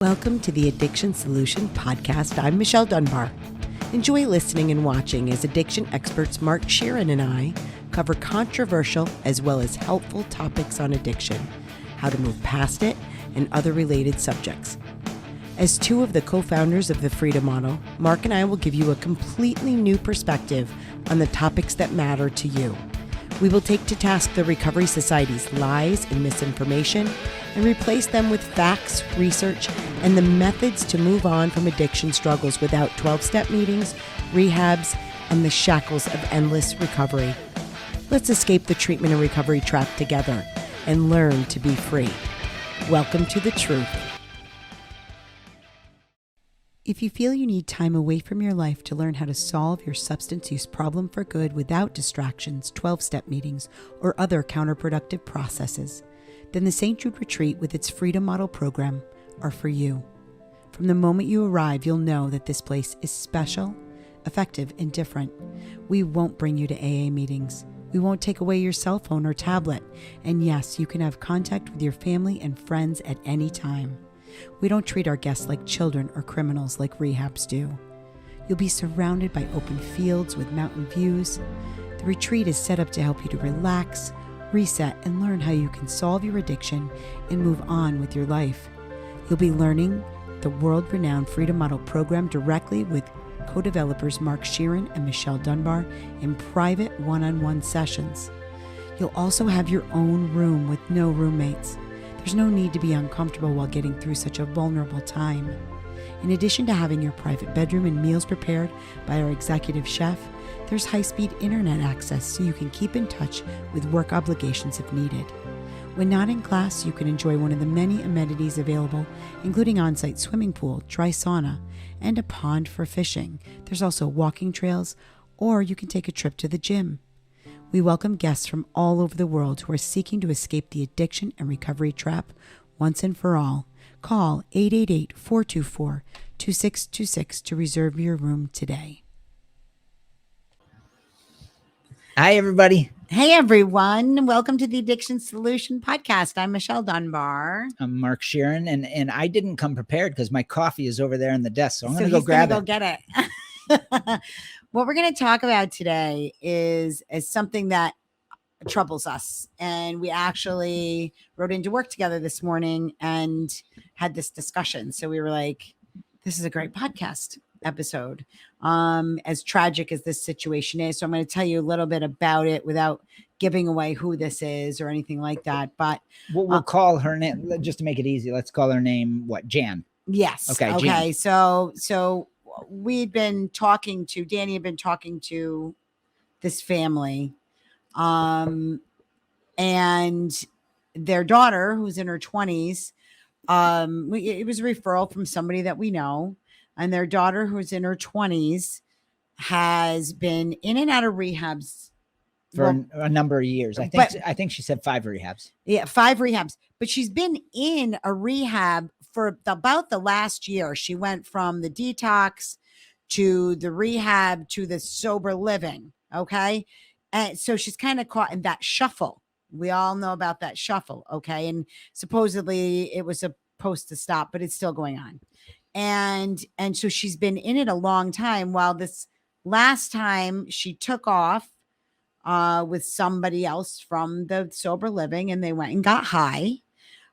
Welcome to the Addiction Solution Podcast. I'm Michelle Dunbar. Enjoy listening and watching as addiction experts Mark Sheeran and I cover controversial as well as helpful topics on addiction, how to move past it, and other related subjects. As two of the co-founders of the Freedom Model, Mark and I will give you a completely new perspective on the topics that matter to you. We will take to task the Recovery Society's lies and misinformation and replace them with facts, research, and the methods to move on from addiction struggles without 12-step meetings, rehabs, and the shackles of endless recovery. Let's escape the treatment and recovery trap together and learn to be free. Welcome to the truth. If you feel you need time away from your life to learn how to solve your substance use problem for good without distractions, 12-step meetings, or other counterproductive processes, then the St. Jude Retreat with its Freedom Model program are for you. From the moment you arrive, you'll know that this place is special, effective, and different. We won't bring you to AA meetings. We won't take away your cell phone or tablet. And yes, you can have contact with your family and friends at any time. We don't treat our guests like children or criminals like rehabs do. You'll be surrounded by open fields with mountain views. The retreat is set up to help you to relax, reset, and learn how you can solve your addiction and move on with your life. You'll be learning the world-renowned Freedom Model program directly with co-developers Mark Sheeran and Michelle Dunbar in private one-on-one sessions. You'll also have your own room with no roommates. There's no need to be uncomfortable while getting through such a vulnerable time. In addition to having your private bedroom and meals prepared by our executive chef, there's high-speed internet access so you can keep in touch with work obligations if needed. When not in class, you can enjoy one of the many amenities available, including on-site swimming pool, dry sauna, and a pond for fishing. There's also walking trails, or you can take a trip to the gym. We welcome guests from all over the world who are seeking to escape the addiction and recovery trap once and for all. Call 888-424-2626 to reserve your room today. Hi, everybody. Hey, everyone. Welcome to the Addiction Solution Podcast. I'm Michelle Dunbar. I'm Mark Sheeran, and I didn't come prepared because my coffee is over there on the desk, so I'm going to go grab it. Go get it. What we're going to talk about today is something that troubles us. And we actually rode into work together this morning and had this discussion. So we were like, this is a great podcast episode, as tragic as this situation is. So I'm going to tell you a little bit about it without giving away who this is or anything like that. But we'll call her name, just to make it easy. Let's call her name, what, Jan? Yes. Okay. Jan. So we'd been talking to, Danny had been talking to this family, and their daughter, who's in her 20s, it was a referral from somebody that we know, and their daughter, who's in her 20s, has been in and out of rehabs for a number of years. I think she said 5 rehabs. Yeah, 5 rehabs, but she's been in a rehab for about the last year. She went from the detox to the rehab to the sober living. Okay. And so she's kind of caught in that shuffle. We all know about that shuffle. Okay. And supposedly it was supposed to stop, but it's still going on. And so she's been in it a long time, while this last time she took off with somebody else from the sober living, and they went and got high.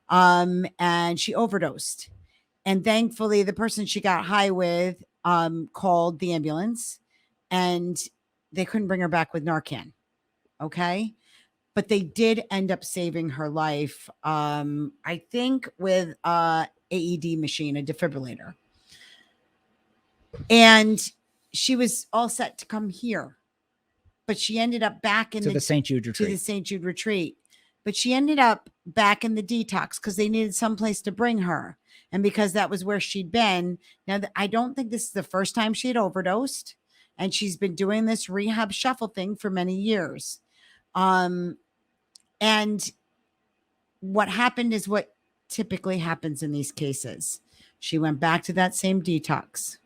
And she overdosed. And thankfully, the person she got high with called the ambulance, and they couldn't bring her back with Narcan. Okay. But they did end up saving her life, I think, with AED machine, a defibrillator. And she was all set to come here, but she ended up back in the St. Jude retreat. To the St. Jude retreat. But she ended up back in the detox because they needed someplace to bring her. And because that was where she'd been. Now, I don't think this is the first time she had overdosed. And she's been doing this rehab shuffle thing for many years. And what happened is what typically happens in these cases. She went back to that same detox.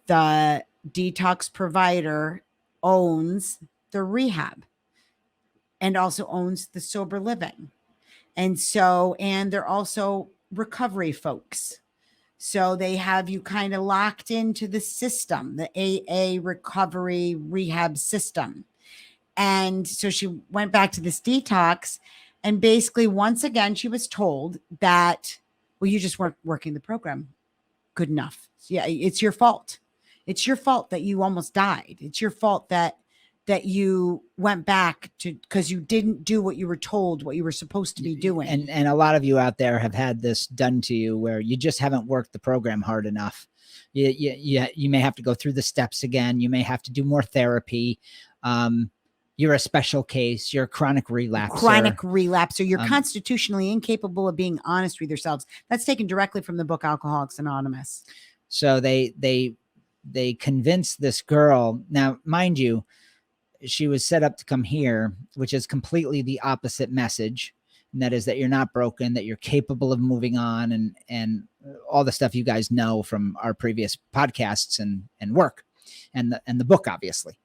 The detox provider owns the rehab and also owns the sober living. And they're also recovery folks. So they have you kind of locked into the system, the AA recovery rehab system. And so she went back to this detox. And basically, once again, she was told that, well, you just weren't working the program good enough. Yeah, it's your fault. It's your fault that you almost died. It's your fault that you went back to, because you didn't do what you were told, what you were supposed to be doing. And a lot of you out there have had this done to you where you just haven't worked the program hard enough. You may have to go through the steps again. You may have to do more therapy. You're a special case. You're a chronic relapser. You're constitutionally incapable of being honest with yourselves. That's taken directly from the book Alcoholics Anonymous. So they convinced this girl. Now, mind you, she was set up to come here, which is completely the opposite message. And that is that you're not broken, that you're capable of moving on, and all the stuff you guys know from our previous podcasts and work and the book, obviously.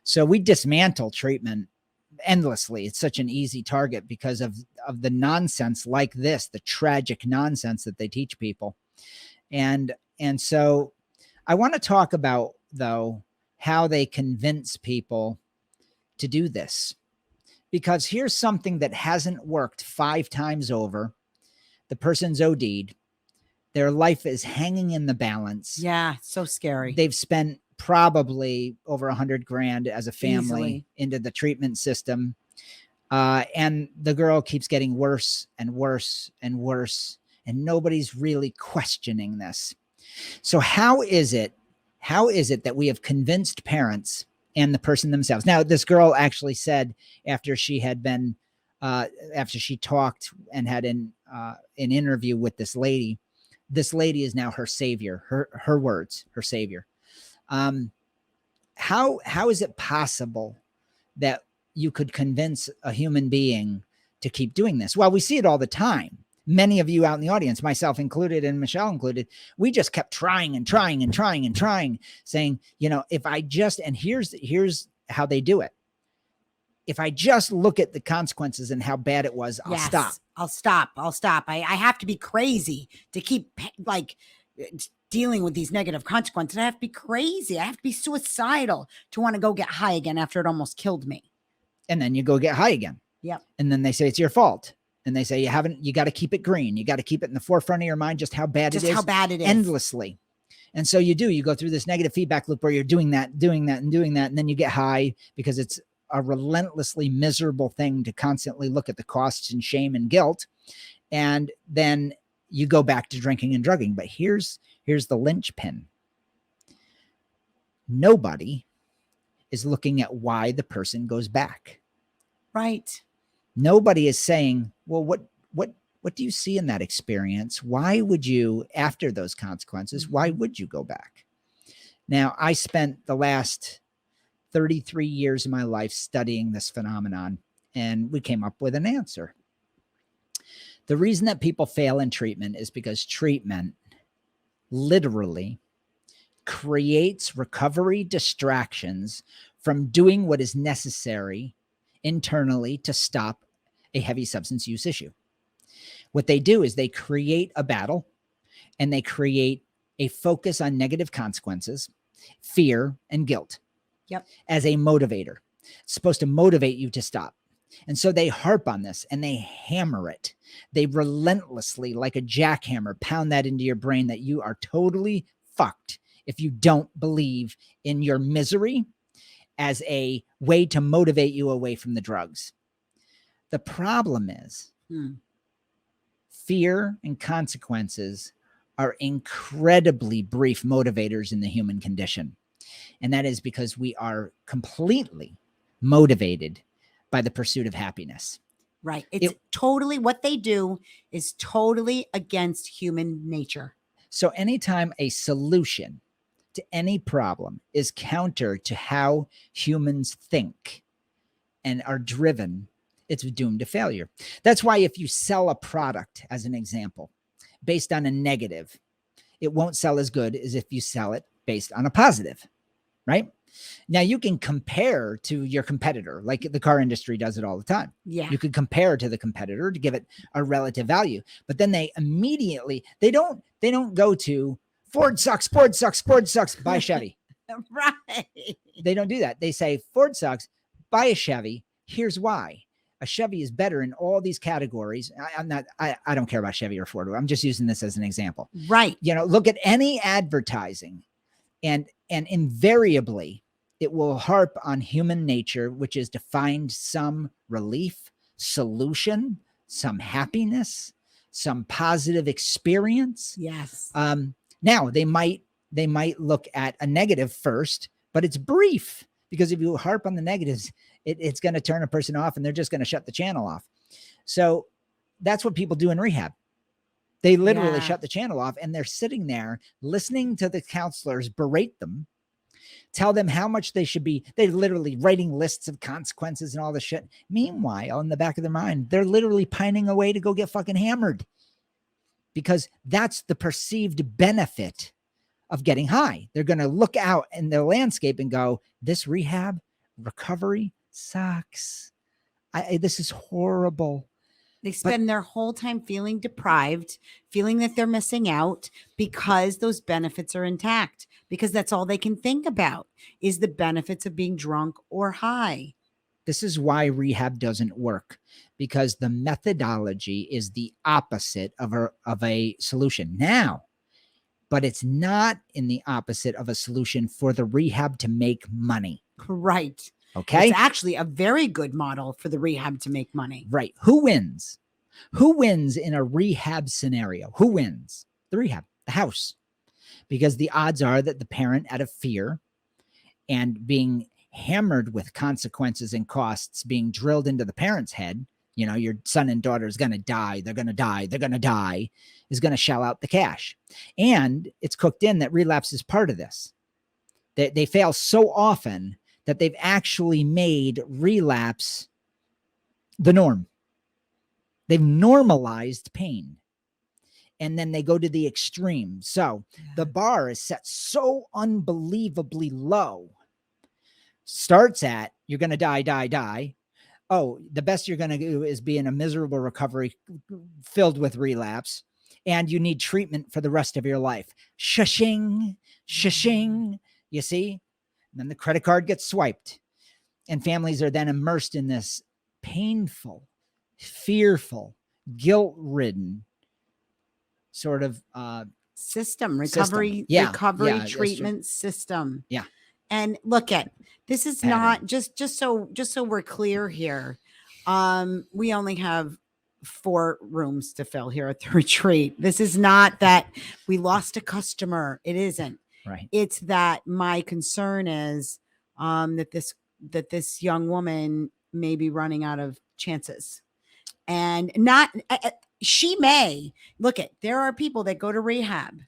So we dismantle treatment endlessly. It's such an easy target because of the nonsense like this, the tragic nonsense that they teach people. And so I want to talk about, though, how they convince people to do this, because here's something that hasn't worked 5 times over. The person's OD'd. Their life is hanging in the balance. Yeah, so scary. They've spent probably over $100,000 as a family Easily into the treatment system. And the girl keeps getting worse and worse and worse, and nobody's really questioning this. So how is it that we have convinced parents and the person themselves? Now, this girl actually said after she had been, after she talked and had an interview with this lady is now her savior, her words, her savior. How is it possible that you could convince a human being to keep doing this? Well, we see it all the time. Many of you out in the audience, myself included and Michelle included, we just kept trying and trying and trying and trying, saying, if I just, and here's how they do it. If I just look at the consequences and how bad it was, I'll stop. I have to be crazy to keep dealing with these negative consequences. I have to be crazy. I have to be suicidal to want to go get high again after it almost killed me. And then you go get high again. Yep. And then they say, it's your fault. And they say, you got to keep it green. You got to keep it in the forefront of your mind, just how bad it is endlessly. And so you go through this negative feedback loop where you're doing that, and doing that. And then you get high because it's a relentlessly miserable thing to constantly look at the costs and shame and guilt. And then you go back to drinking and drugging. But here's the linchpin. Nobody is looking at why the person goes back. Right. Nobody is saying, well, what do you see in that experience? Why would you, after those consequences, why would you go back? Now, I spent the last 33 years of my life studying this phenomenon, and we came up with an answer. The reason that people fail in treatment is because treatment literally creates recovery distractions from doing what is necessary internally to stop a heavy substance use issue. What they do is they create a battle, and they create a focus on negative consequences, fear, and guilt. Yep. As a motivator. It's supposed to motivate you to stop. And so they harp on this and they hammer it. They relentlessly, like a jackhammer, pound that into your brain that you are totally fucked if you don't believe in your misery as a way to motivate you away from the drugs. The problem is fear and consequences are incredibly brief motivators in the human condition. And that is because we are completely motivated by the pursuit of happiness. Right. It's totally, what they do is totally against human nature. So anytime a solution to any problem is counter to how humans think and are driven, it's doomed to failure. That's why if you sell a product, as an example, based on a negative, it won't sell as good as if you sell it based on a positive, right? Now you can compare to your competitor, like the car industry does it all the time. Yeah. You could compare to the competitor to give it a relative value, but then they immediately, they don't go to Ford sucks, buy Chevy. Right. They don't do that. They say Ford sucks, buy a Chevy. Here's why. A Chevy is better in all these categories. I don't care about Chevy or Ford. I'm just using this as an example. Right. Look at any advertising, and invariably it will harp on human nature, which is to find some relief, solution, some happiness, some positive experience. Yes. Now they might look at a negative first, but it's brief, because if you harp on the negatives, it's going to turn a person off, and they're just going to shut the channel off. So that's what people do in rehab. They literally shut the channel off, and they're sitting there listening to the counselors berate them, tell them how much they should be. They're literally writing lists of consequences and all this shit. Meanwhile, in the back of their mind, they're literally pining away to go get fucking hammered, because that's the perceived benefit of getting high. They're going to look out in the landscape and go, this rehab recovery sucks. This is horrible. They spend their whole time feeling deprived, feeling that they're missing out, because those benefits are intact, because that's all they can think about is the benefits of being drunk or high. This is why rehab doesn't work, because the methodology is the opposite of a solution. Now, but it's not in the opposite of a solution for the rehab to make money. Right. Okay. It's actually a very good model for the rehab to make money. Right. Who wins? Who wins in a rehab scenario? Who wins? The rehab, the house. Because the odds are that the parent, out of fear and being hammered with consequences and costs being drilled into the parent's head, your son and daughter is going to die. They're going to die. They're going to die, is going to shell out the cash. And it's cooked in that relapse is part of this. They fail so often that they've actually made relapse the norm. They've normalized pain. And then they go to the extreme. So the bar is set so unbelievably low. Starts at, you're going to die. Oh, the best you're going to do is be in a miserable recovery filled with relapse, and you need treatment for the rest of your life. Shushing. You see? And then the credit card gets swiped, and families are then immersed in this painful, fearful, guilt-ridden sort of recovery treatment system. Yeah. And look at this is not just so we're clear here. We only have 4 rooms to fill here at the retreat. This is not that we lost a customer. It isn't. Right. It's that my concern is that this young woman may be running out of chances, and not she may look at. There are people that go to rehab,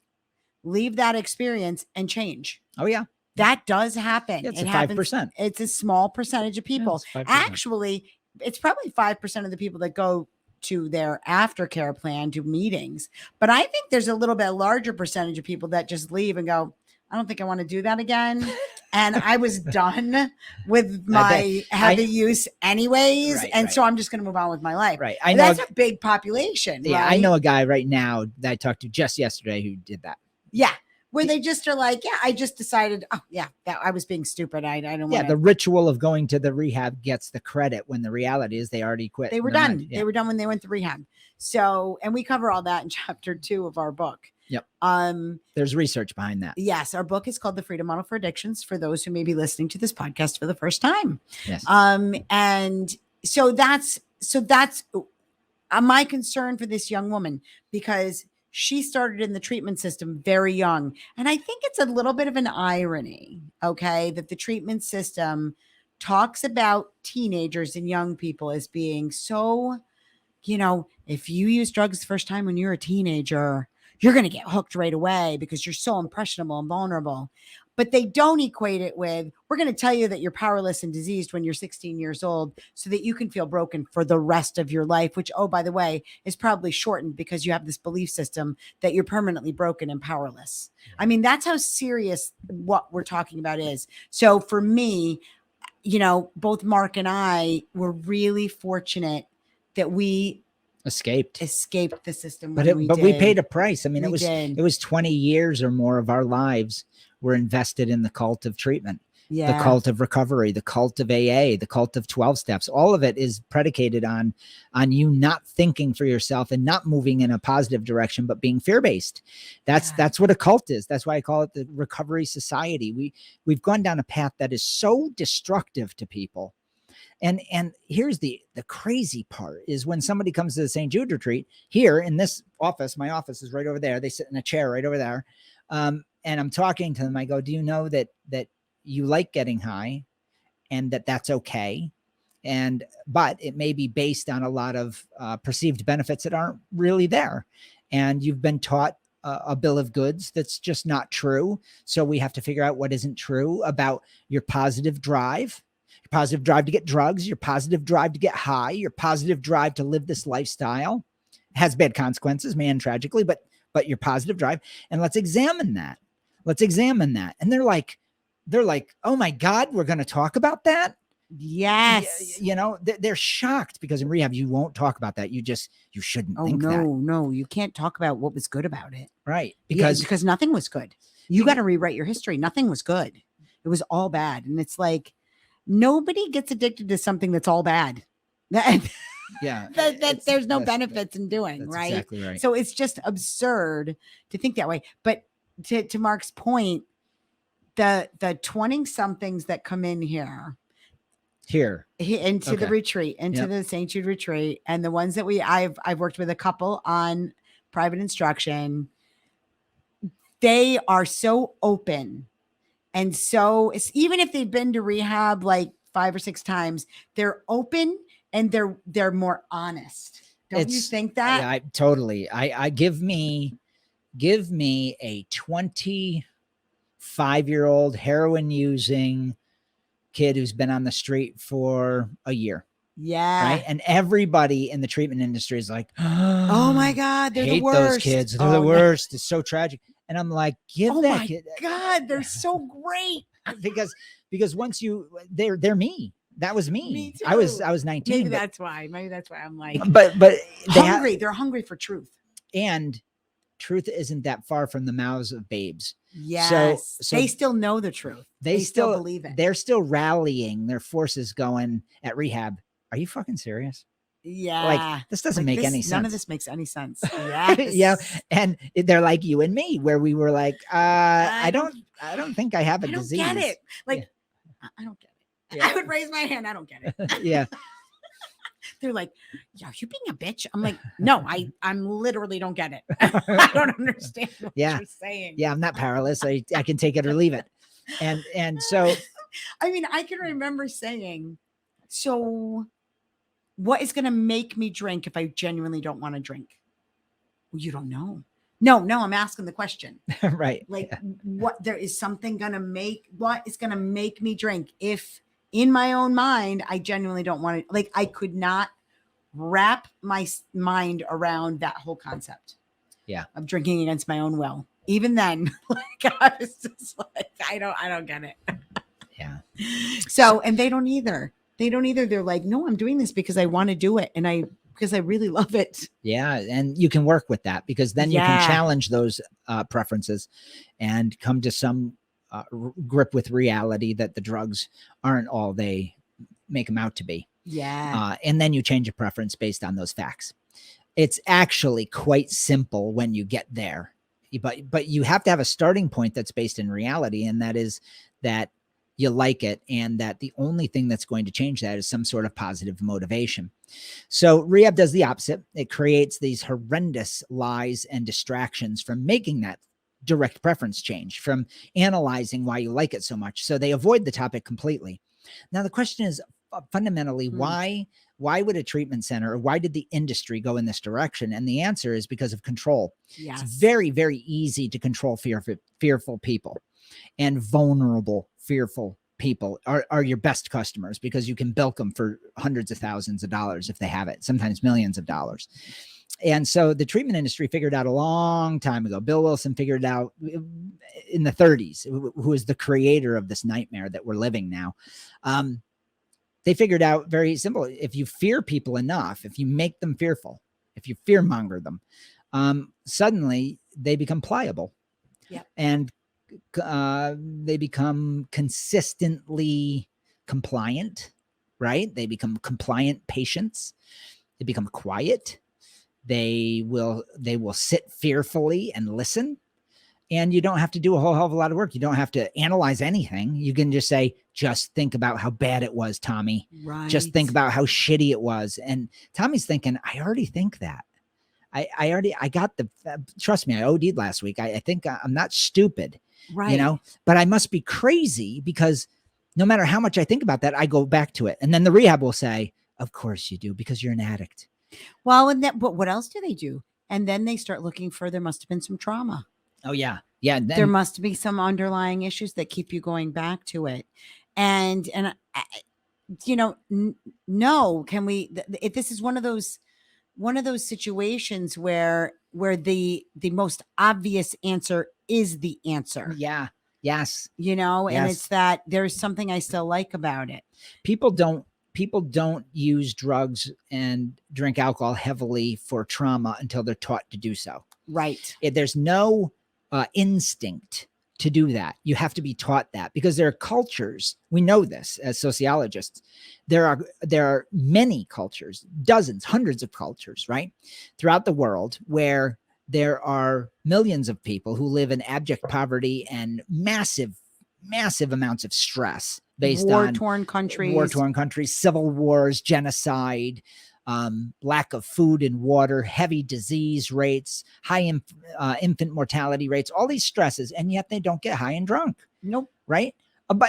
leave that experience, and change. Oh yeah. That does happen. Yeah, it's it 5%. It's a small percentage of people. Yeah, actually, it's probably 5% of the people that go to their aftercare plan, to meetings. But I think there's a little bit larger percentage of people that just leave and go, I don't think I want to do that again. And I was done with my heavy use anyways. Right. So I'm just going to move on with my life. Right. I know that's a big population. Yeah. Right? I know a guy right now that I talked to just yesterday who did that. Yeah. Where they just are like, yeah, I just decided, that I was being stupid. I don't want. Yeah, the ritual of going to the rehab gets the credit when the reality is they already quit. They were done. Yeah. They were done when they went to rehab. So, and we cover all that in chapter 2 of our book. Yep. There's research behind that. Yes, our book is called The Freedom Model for Addictions, for those who may be listening to this podcast for the first time. Yes. And so that's my concern for this young woman, because she started in the treatment system very young. And I think it's a little bit of an irony, okay, that the treatment system talks about teenagers and young people as being so, if you use drugs the first time when you're a teenager, you're going to get hooked right away because you're so impressionable and vulnerable. but they don't equate it with, we're going to tell you that you're powerless and diseased when you're 16 years old so that you can feel broken for the rest of your life, which, oh, by the way, is probably shortened because you have this belief system that you're permanently broken and powerless. I mean, that's how serious what we're talking about is. So for me, you know, both Mark and I were really fortunate that we escaped the system. But we paid a price. I mean, it was 20 years or more of our lives were invested in the cult of treatment, the cult of recovery, the cult of AA, the cult of 12 steps. All of it is predicated on you not thinking for yourself and not moving in a positive direction, but being fear-based. That's what a cult is. That's why I call it the recovery society. We've gone down a path that is so destructive to people. And here's the crazy part is when somebody comes to the St. Jude retreat here in this office, my office is right over there. They sit in a chair right over there. And I'm talking to them. I go, do you know that you like getting high and that's okay? But it may be based on a lot of perceived benefits that aren't really there. And you've been taught a bill of goods that's just not true. So we have to figure out what isn't true about your positive drive to get drugs, your positive drive to get high, your positive drive to live this lifestyle. Has bad consequences, man, tragically, but your positive drive. And let's examine that. And they're like, oh my God, we're going to talk about that. Yes. You know, they're shocked because in rehab, you won't talk about that. You shouldn't think that. No, you can't talk about what was good about it. Right. Because nothing was good. You got to rewrite your history. Nothing was good. It was all bad. And it's like, nobody gets addicted to something that's all bad. Yeah. that there's no benefits in doing, right? Exactly right. So it's just absurd to think that way. But to Mark's point, the 20 somethings that come in here into the retreat, into the St. Jude retreat, and the ones that I've worked with a couple on private instruction, they are so open. And so even if they've been to rehab like 5 or 6 times, they're open and they're more honest. Don't you think that? Yeah, totally. I give me a 25-year-old heroin using kid who's been on the street for a year. Yeah. Right. And everybody in the treatment industry is like, oh my God, they're the worst. Those kids. They're the worst. No. It's so tragic. And I'm like, give that kid. Oh my God, they're so great. because once they're me. That was me. Me too. I was 19. Maybe that's why I'm like, but they're hungry for truth. And truth isn't that far from the mouths of babes. Yes. So they still know the truth. They still believe it. They're still rallying their forces going at rehab. Are you fucking serious? Yeah. Like this doesn't make any sense. None of this makes any sense. Yes. Yeah. And they're like you and me, where we were like, I don't think I have a disease. I don't get it. Like, I don't get it. Yeah. I would raise my hand. I don't get it. Yeah. They're like, "Are you being a bitch?" I'm like, "No, I'm literally don't get it. I don't understand what you're saying." Yeah, I'm not powerless. I can take it or leave it. And so, I mean, I can remember saying, "So, what is going to make me drink if I genuinely don't want to drink?" Well, you don't know. No, I'm asking the question. Right. Like, what is something going to what is going to make me drink if in my own mind, I genuinely don't want to, like, I could not wrap my mind around that whole concept. Yeah. Of drinking against my own will. Even then, like, I was just like, I don't get it. Yeah. So, and they don't either. They're like, no, I'm doing this because I want to do it. And because I really love it. Yeah. And you can work with that because then you can challenge those preferences and come to some grip with reality that the drugs aren't all they make them out to be. Yeah. And then you change a preference based on those facts. It's actually quite simple when you get there, but you have to have a starting point that's based in reality. And that is that you like it. And that the only thing that's going to change that is some sort of positive motivation. So rehab does the opposite. It creates these horrendous lies and distractions from making that direct preference change, from analyzing why you like it so much. So they avoid the topic completely. Now, the question is fundamentally, why would a treatment center, or why did the industry go in this direction? And the answer is because of control. Yes. It's very, very easy to control fearful people. And vulnerable, fearful people are your best customers because you can bilk them for hundreds of thousands of dollars if they have it, sometimes millions of dollars. And so the treatment industry figured out a long time ago. Bill Wilson figured it out in the 30s, who is the creator of this nightmare that we're living now. They figured out very simple. If you fear people enough, if you make them fearful, if you fear monger them, suddenly they become pliable. Yep. And they become consistently compliant, right? They become compliant patients. They become quiet. They will sit fearfully and listen. And you don't have to do a whole hell of a lot of work. You don't have to analyze anything. You can just say, just think about how bad it was, Tommy. Right. Just think about how shitty it was. And Tommy's thinking, I already think that. I got trust me, I OD'd last week. I think I'm not stupid, right. But I must be crazy because no matter how much I think about that, I go back to it. And then the rehab will say, of course you do, because you're an addict. Well, but what else do they do? And then they start looking for, there must have been some trauma. Oh yeah. Yeah. There must be some underlying issues that keep you going back to it. And no, can we, if this is one of those situations where the most obvious answer is the answer. Yeah. Yes. And it's that there's something I still like about it. People don't use drugs and drink alcohol heavily for trauma until they're taught to do so. Right. There's no instinct to do that. You have to be taught that because there are cultures. We know this as sociologists. There are many cultures, dozens, hundreds of cultures, right, throughout the world where there are millions of people who live in abject poverty and massive amounts of stress based on war-torn countries, civil wars, genocide, lack of food and water, heavy disease rates, high infant mortality rates, all these stresses, and yet they don't get high and drunk. Nope. Right?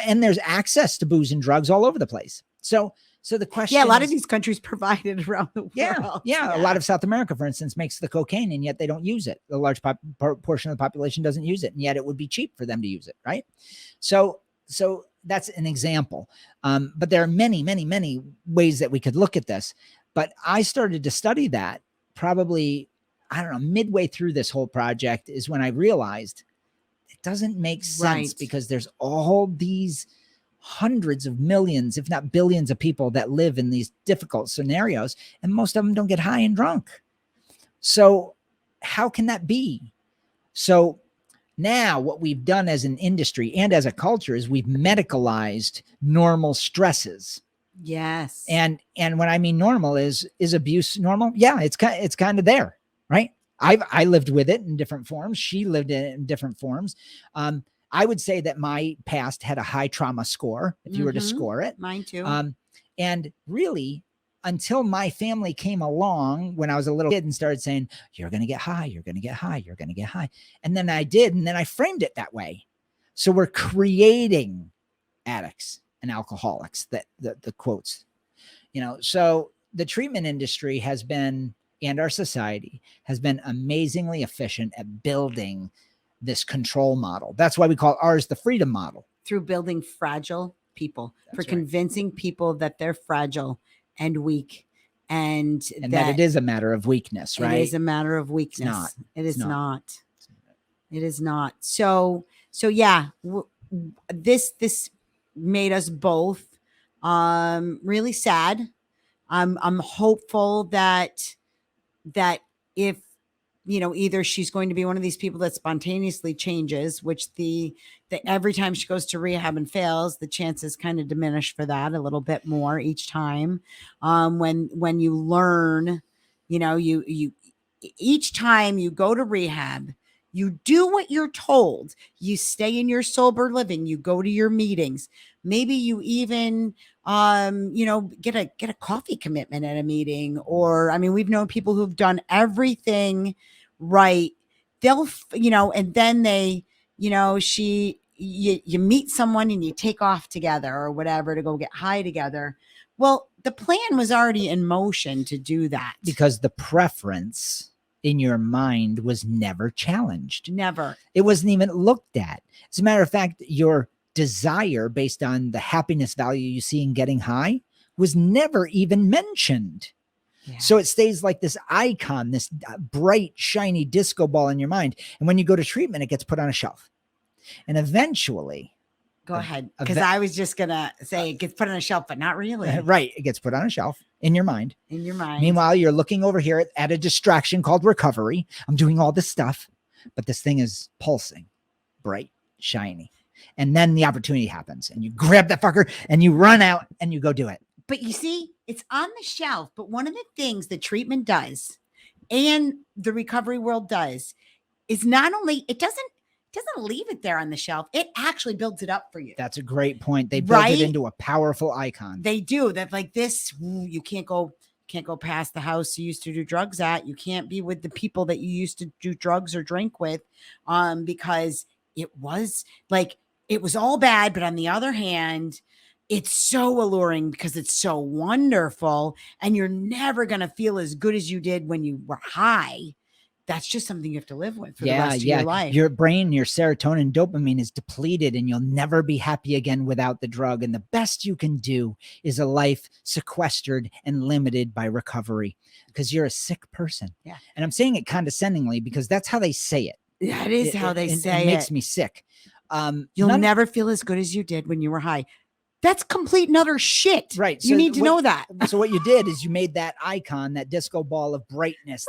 And there's access to booze and drugs all over the place. So the question, a lot of these countries provide it around the world. Yeah. A lot of South America, for instance, makes the cocaine, and yet they don't use it. A large portion of the population doesn't use it, and yet it would be cheap for them to use it, right? So that's an example. But there are many, many, many ways that we could look at this. But I started to study that probably, I don't know, midway through this whole project is when I realized it doesn't make sense, right? Because there's all these hundreds of millions, if not billions of people that live in these difficult scenarios, and most of them don't get high and drunk. So how can that be? So now what we've done as an industry and as a culture is we've medicalized normal stresses. Yes. And when I mean normal, is abuse normal? Yeah, it's kind of there, right? I lived with it in different forms. She lived in it in different forms. I would say that my past had a high trauma score, if you were to score it. Mine too. And really, until my family came along when I was a little kid and started saying, you're going to get high, you're going to get high, you're going to get high. And then I did, and then I framed it that way. So we're creating addicts and alcoholics, that the quotes, so the treatment industry has been, and our society has been amazingly efficient at building this control model. That's why we call ours the freedom model. Through building fragile people, That's for right. Convincing people that they're fragile and weak, and that it is a matter of weakness, right? It is a matter of weakness. It is not. It is not. So yeah, this made us both really sad. I'm hopeful that if either she's going to be one of these people that spontaneously changes, which the every time she goes to rehab and fails, the chances kind of diminish for that a little bit more each time. When you learn, you each time you go to rehab, you do what you're told. You stay in your sober living. You go to your meetings. Maybe you even, get a coffee commitment at a meeting. Or, I mean, we've known people who've done everything right. They'll, and then they, you meet someone and you take off together or whatever to go get high together. Well, the plan was already in motion to do that, because the preference in your mind was never challenged. Never. It wasn't even looked at. As a matter of fact, your desire based on the happiness value you see in getting high was never even mentioned. Yeah. So it stays like this icon, this bright, shiny disco ball in your mind. And when you go to treatment, it gets put on a shelf. And eventually, Go ahead. Because I was just going to say it gets put on a shelf, but not really. Right. It gets put on a shelf in your mind. In your mind. Meanwhile, you're looking over here at a distraction called recovery. I'm doing all this stuff, but this thing is pulsing, bright, shiny. And then the opportunity happens and you grab that fucker and you run out and you go do it. But you see, it's on the shelf. But one of the things that treatment does and the recovery world does is not only it doesn't leave it there on the shelf. It actually builds it up for you. That's a great point. They build it into a powerful icon. They do. That like this, you can't go past the house you used to do drugs at. You can't be with the people that you used to do drugs or drink with, because it was all bad. But on the other hand, it's so alluring because it's so wonderful, and you're never going to feel as good as you did when you were high. That's just something you have to live with for the rest of your life. Your brain, your serotonin, dopamine is depleted and you'll never be happy again without the drug. And the best you can do is a life sequestered and limited by recovery because you're a sick person. Yeah. And I'm saying it condescendingly because that's how they say it. That is how they say it. It makes me sick. You'll never feel as good as you did when you were high. That's complete and utter shit. Right. You need to know that. So what you did is you made that icon, that disco ball of brightness,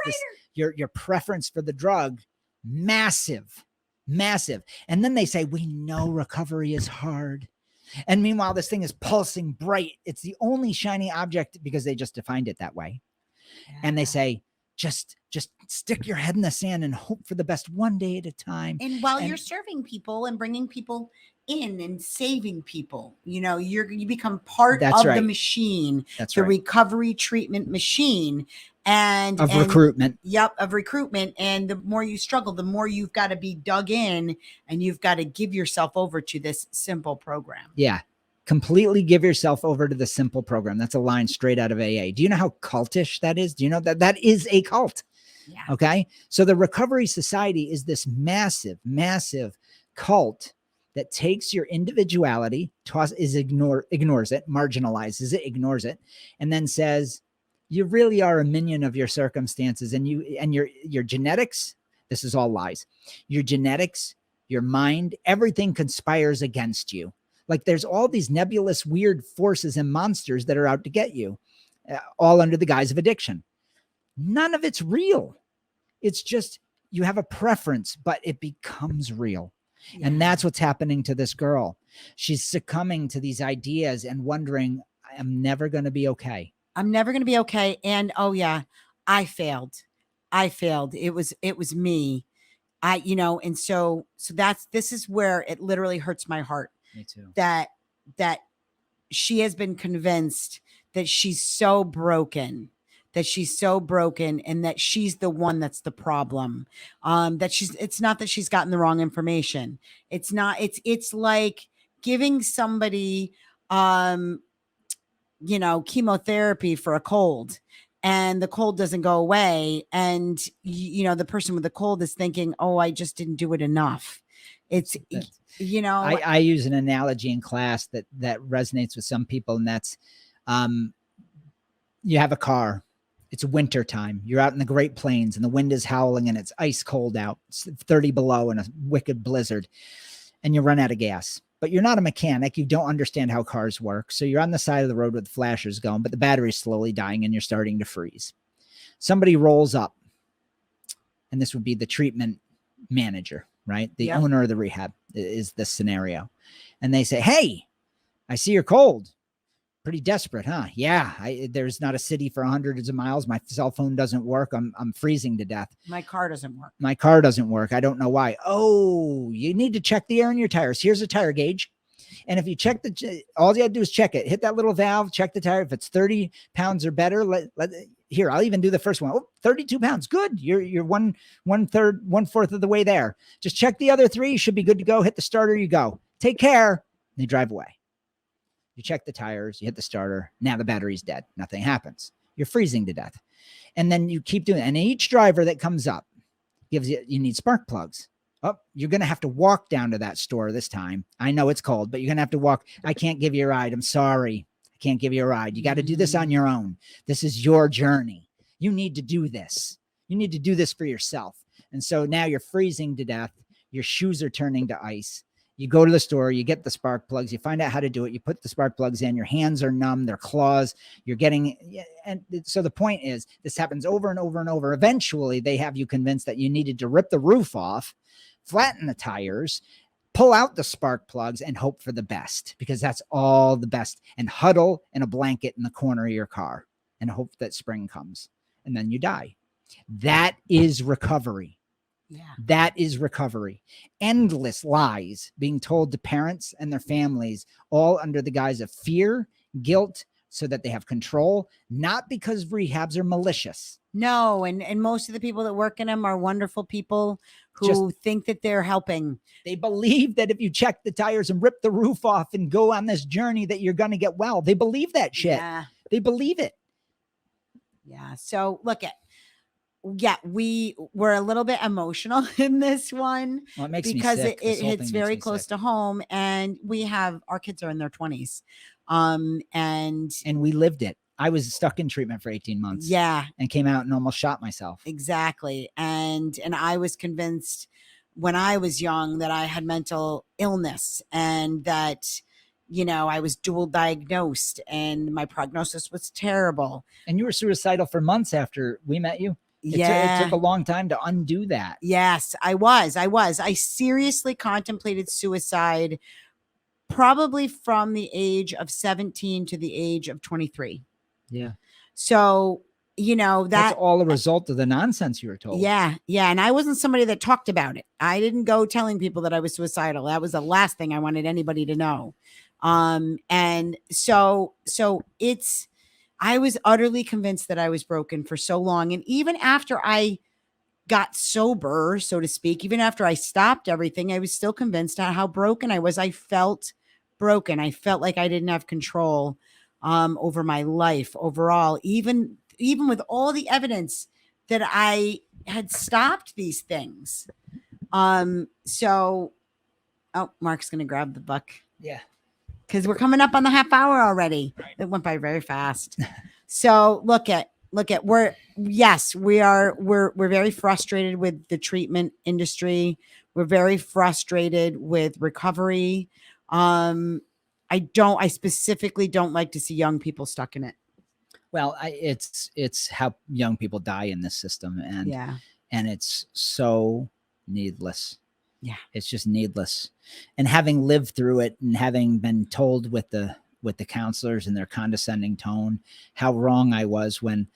your preference for the drug, massive. And then they say, we know recovery is hard. And meanwhile, this thing is pulsing bright. It's the only shiny object because they just defined it that way. Yeah. And they say, just stick your head in the sand and hope for the best one day at a time. And while you're serving people and bringing people in and saving people, you become part of the machine, the recovery treatment machine and recruitment. Yep. Of recruitment. And the more you struggle, the more you've got to be dug in and you've got to give yourself over to this simple program. Yeah. Completely give yourself over to the simple program. That's a line straight out of AA. Do you know how cultish that is? Do you know that is a cult? Yeah. Okay. So the Recovery Society is this massive, massive cult that takes your individuality, ignores it, marginalizes it, ignores it, and then says, you really are a minion of your circumstances and your genetics. This is all lies. Your genetics, your mind, everything conspires against you. Like there's all these nebulous, weird forces and monsters that are out to get you, all under the guise of addiction. None of it's real. It's just you have a preference, but it becomes real. Yeah. And that's what's happening to this girl. She's succumbing to these ideas and wondering, I'm never going to be okay. I'm never going to be okay. And oh yeah, I failed. It was me. And so this is where it literally hurts my heart. Me too. That she has been convinced that she's so broken, and that she's the one that's the problem. It's not that she's gotten the wrong information. It's like giving somebody, chemotherapy for a cold and the cold doesn't go away. And, the person with the cold is thinking, oh, I just didn't do it enough. I use an analogy in class that resonates with some people. And that's, you have a car. It's winter time. You're out in the Great Plains and the wind is howling and it's ice cold out. It's 30 below in a wicked blizzard and you run out of gas, but you're not a mechanic. You don't understand how cars work. So you're on the side of the road with the flashers going, but the battery's slowly dying and you're starting to freeze. Somebody rolls up and this would be the treatment manager, right? The owner of the rehab is this scenario. And they say, hey, I see you're cold. Pretty desperate, huh? Yeah. There's not a city for hundreds of miles. My cell phone doesn't work. I'm freezing to death. My car doesn't work. I don't know why. Oh, you need to check the air in your tires. Here's a tire gauge. And if you check all you have to do is check it. Hit that little valve, check the tire. If it's 30 pounds or better, here, I'll even do the first one. Oh, 32 pounds. Good. You're one fourth of the way there. Just check the other 3. You should be good to go. Hit the starter. You go. Take care. And they drive away. You check the tires, you hit the starter. Now the battery's dead. Nothing happens. You're freezing to death. And then you keep doing it. And each driver that comes up gives you need spark plugs. Oh, you're going to have to walk down to that store this time. I know it's cold, but you're going to have to walk. I can't give you a ride. I'm sorry. I can't give you a ride. You got to do this on your own. This is your journey. You need to do this. You need to do this for yourself. And so now you're freezing to death. Your shoes are turning to ice. You go to the store, you get the spark plugs, you find out how to do it. You put the spark plugs in, your hands are numb, their claws, you're getting, and so the point is this happens over and over and over. Eventually they have you convinced that you needed to rip the roof off, flatten the tires, pull out the spark plugs and hope for the best, because that's all the best, and huddle in a blanket in the corner of your car and hope that spring comes, and then you die. That is recovery. Yeah. That is recovery. Endless lies being told to parents and their families, all under the guise of fear, guilt, so that they have control, not because rehabs are malicious. No, and most of the people that work in them are wonderful people who think that they're helping. They believe that if you check the tires and rip the roof off and go on this journey that you're going to get well. They believe that shit. Yeah. They believe it. Yeah. So look at, yeah, we were a little bit emotional in this one, Well, it makes because me sick. it hits very close to home, and our kids are in their 20s. And we lived it. I was stuck in treatment for 18 months. Yeah, and came out and almost shot myself. Exactly. And I was convinced when I was young that I had mental illness, and that, I was dual diagnosed and my prognosis was terrible. And you were suicidal for months after we met you. It took a long time to undo that. Yes, I was. I seriously contemplated suicide probably from the age of 17 to the age of 23. Yeah. So, that's all a result of the nonsense you were told. Yeah. Yeah. And I wasn't somebody that talked about it. I didn't go telling people that I was suicidal. That was the last thing I wanted anybody to know. And so I was utterly convinced that I was broken for so long. And even after I got sober, so to speak, even after I stopped everything, I was still convinced how broken I was. I felt broken. I felt like I didn't have control over my life overall, even with all the evidence that I had stopped these things. So, Mark's going to grab the book. Yeah. Because we're coming up on the half hour already. Right. It went by very fast. So we're very frustrated with the treatment industry. We're very frustrated with recovery. I specifically don't like to see young people stuck in it. Well, it's how young people die in this system. And it's so needless. Yeah. It's just needless. And having lived through it and having been told with the counselors and their condescending tone, how wrong I was, when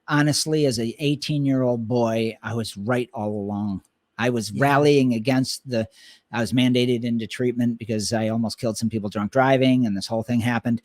honestly, as a 18-year-old boy, I was right all along. I was rallying against I was mandated into treatment because I almost killed some people drunk driving, and this whole thing happened.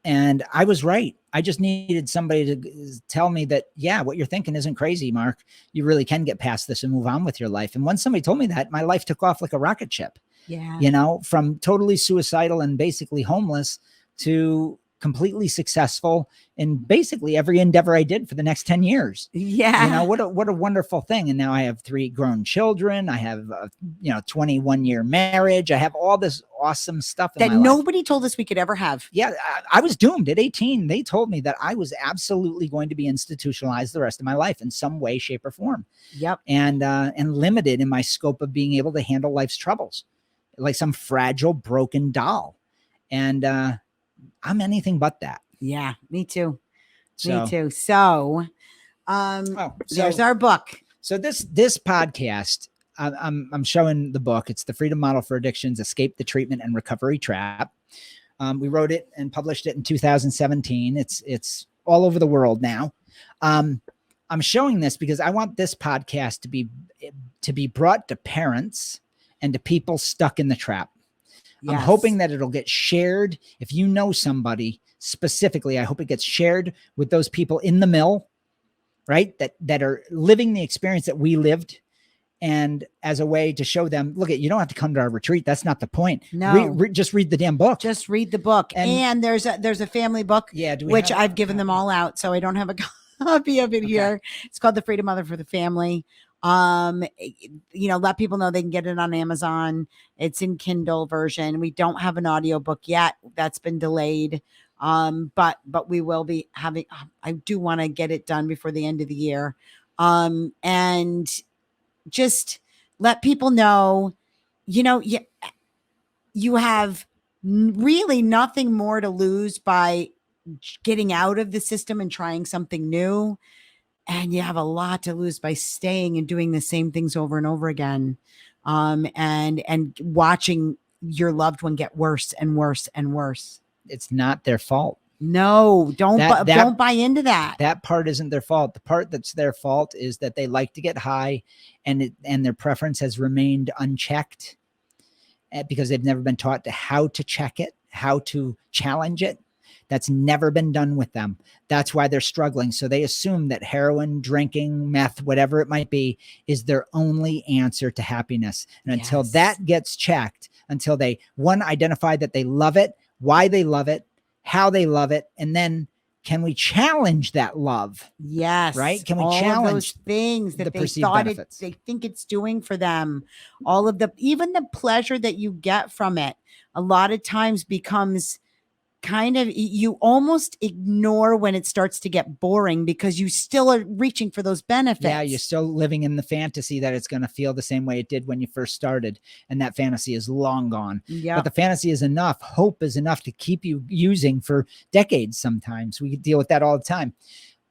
And I was right. I just needed somebody to tell me that, yeah, what you're thinking isn't crazy, Mark. You really can get past this and move on with your life. And when somebody told me that, my life took off like a rocket ship. Yeah. From totally suicidal and basically homeless to completely successful in basically every endeavor I did for the next 10 years. Yeah. What a wonderful thing. And now I have 3 grown children. I have a 21-year marriage. I have all this awesome stuff that nobody told us we could ever have. Yeah. I was doomed at 18. They told me that I was absolutely going to be institutionalized the rest of my life in some way, shape, or form. Yep. And limited in my scope of being able to handle life's troubles, like some fragile, broken doll. And I'm anything but that. Yeah, me too. Me too. So, there's our book. So this podcast, I'm showing the book. It's The Freedom Model for Addictions: Escape the Treatment and Recovery Trap. We wrote it and published it in 2017. It's all over the world now. I'm showing this because I want this podcast to be brought to parents and to people stuck in the trap. Yes. I'm hoping that it'll get shared. If you know somebody specifically, I hope it gets shared with those people in the mill, right? That are living the experience that we lived, and as a way to show them, look, you don't have to come to our retreat. That's not the point. No. Just read the damn book. Just read the book. And there's a family book, which I've given them all out, so I don't have a copy of it here. It's called The Freedom Mother for the Family. Let people know they can get it on Amazon. It's in Kindle version. We don't have an audiobook yet. That's been delayed. But we will be having, I do want to get it done before the end of the year. And just let people know, you have really nothing more to lose by getting out of the system and trying something new. And you have a lot to lose by staying and doing the same things over and over again. And watching your loved one get worse and worse and worse. It's not their fault. No, don't buy into that. That part isn't their fault. The part that's their fault is that they like to get high, and their preference has remained unchecked because they've never been taught how to check it, how to challenge it. That's never been done with them. That's why they're struggling. So they assume that heroin, drinking, meth, whatever it might be, is their only answer to happiness. And until that gets checked, until they, one, identify that they love it, why they love it, how they love it, and then can we challenge that love? Yes. Right? Can we all challenge those things that the they perceived thought benefits? they think it's doing for them? All of even the pleasure that you get from it, a lot of times becomes kind of, you almost ignore when it starts to get boring because you still are reaching for those benefits. Yeah, you're still living in the fantasy that it's going to feel the same way it did when you first started. And that fantasy is long gone. Yeah. But the fantasy is enough. Hope is enough to keep you using for decades sometimes. We deal with that all the time.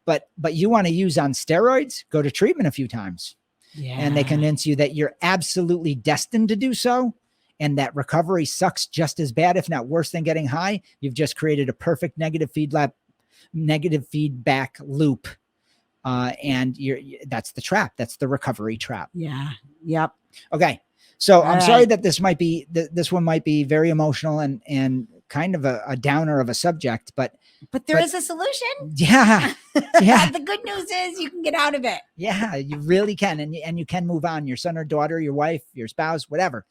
But you want to use on steroids, go to treatment a few times. Yeah. And they convince you that you're absolutely destined to do so, and that recovery sucks just as bad, if not worse, than getting high. You've just created a perfect negative feedback loop. And that's the trap. That's the recovery trap. Yeah. Yep. Okay. So I'm sorry that this one might be very emotional and kind of a downer of a subject, but there is a solution. Yeah. Yeah. The good news is you can get out of it. Yeah, you really can. And you can move on. Your son or daughter, your wife, your spouse, whatever.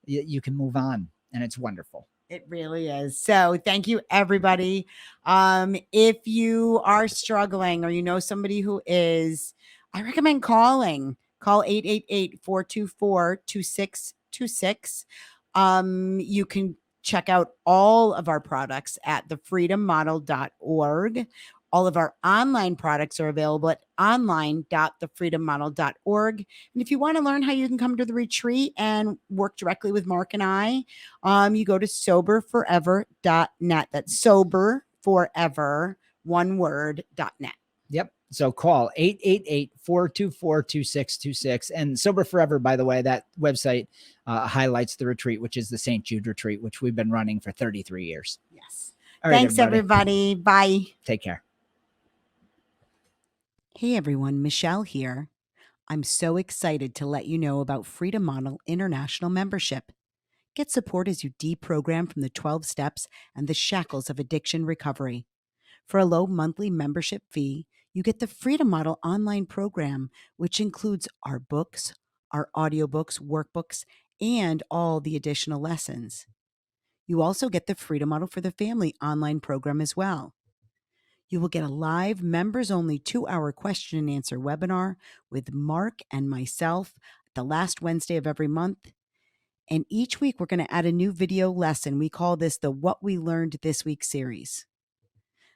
You can move on, and it's wonderful. It really is. So thank you, everybody. If you are struggling or you know somebody who is, I recommend calling. Call 888-424-2626. You can check out all of our products at thefreedommodel.org. All of our online products are available at online.thefreedommodel.org. And if you want to learn how you can come to the retreat and work directly with Mark and I, you go to soberforever.net. That's soberforever, one word.net. Yep. So call 888-424-2626. And Sober Forever, by the way, that website highlights the retreat, which is the St. Jude retreat, which we've been running for 33 years. Yes. All right, thanks, everybody. Bye. Take care. Hey, everyone. Michelle here. I'm so excited to let you know about Freedom Model International membership. Get support as you deprogram from the 12 steps and the shackles of addiction recovery. For a low monthly membership fee, you get the Freedom Model online program, which includes our books, our audiobooks, workbooks, and all the additional lessons. You also get the Freedom Model for the Family online program as well. You will get a live members-only 2-hour question and answer webinar with Mark and myself the last Wednesday of every month. And each week, we're going to add a new video lesson. We call this the What We Learned This Week series.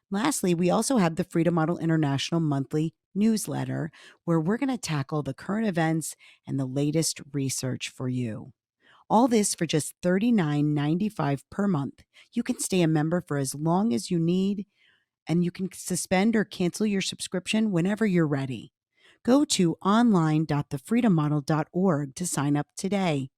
Lastly, we also have the Freedom Model International monthly newsletter, where we're going to tackle the current events and the latest research for you. All this for just $39.95 per month. You can stay a member for as long as you need, and you can suspend or cancel your subscription whenever you're ready. Go to online.thefreedommodel.org to sign up today.